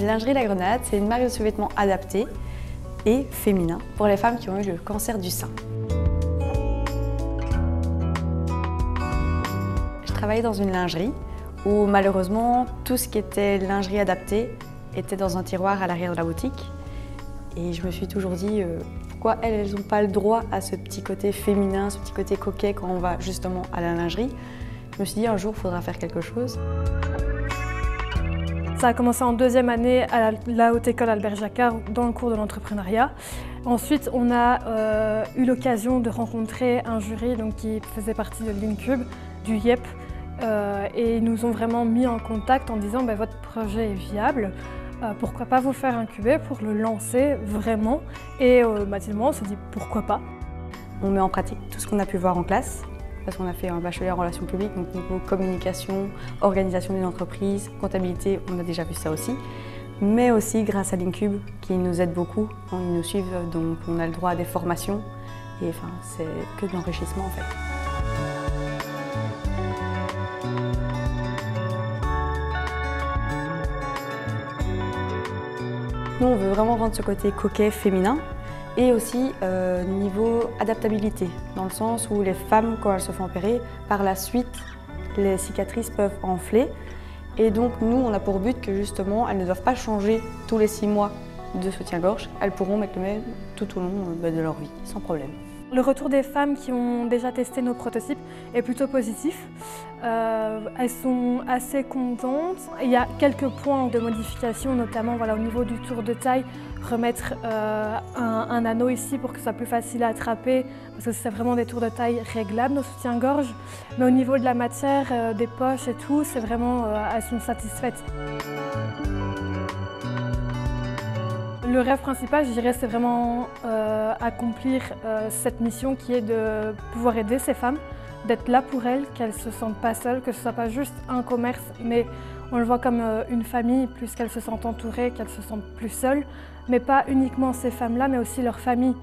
Lingerie La Grenade, c'est une marque de sous-vêtements adaptée et féminin pour les femmes qui ont eu le cancer du sein. Je travaillais dans une lingerie où malheureusement tout ce qui était lingerie adaptée était dans un tiroir à l'arrière de la boutique. Et je me suis toujours dit pourquoi elles n'ont pas le droit à ce petit côté féminin, ce petit côté coquet quand on va justement à la lingerie. Je me suis dit un jour il faudra faire quelque chose. Ça a commencé en deuxième année à la Haute École Albert Jacquard dans le cours de l'entrepreneuriat. Ensuite, on a eu l'occasion de rencontrer un jury qui faisait partie de l'Incube, du IEP, et ils nous ont vraiment mis en contact en disant votre projet est viable, pourquoi pas vous faire incuber pour le lancer vraiment. Et on s'est dit pourquoi pas. On met en pratique tout ce qu'on a pu voir en classe, parce qu'on a fait un bachelier en relations publiques, donc niveau communication, organisation d'une entreprise, comptabilité, on a déjà vu ça aussi. Mais aussi grâce à l'Incube qui nous aide beaucoup, ils nous suivent, donc on a le droit à des formations et enfin, c'est que de l'enrichissement en fait. Nous on veut vraiment rendre ce côté coquet féminin. Et aussi niveau adaptabilité, dans le sens où les femmes, quand elles se font opérer, par la suite, les cicatrices peuvent enfler. Et donc nous, on a pour but que justement, elles ne doivent pas changer tous les 6 mois de soutien-gorge. Elles pourront mettre le même tout au long de leur vie, sans problème. Le retour des femmes qui ont déjà testé nos prototypes est plutôt positif. Elles sont assez contentes. Il y a quelques points de modification, notamment au niveau du tour de taille, remettre un anneau ici pour que ce soit plus facile à attraper, parce que c'est vraiment des tours de taille réglables, nos soutiens-gorge. Mais au niveau de la matière, des poches et tout, c'est vraiment, elles sont satisfaites. Le rêve principal, je dirais, c'est vraiment accomplir cette mission qui est de pouvoir aider ces femmes, d'être là pour elles, qu'elles ne se sentent pas seules, que ce ne soit pas juste un commerce, mais on le voit comme une famille, plus qu'elles se sentent entourées, qu'elles se sentent plus seules, mais pas uniquement ces femmes-là, mais aussi leur famille.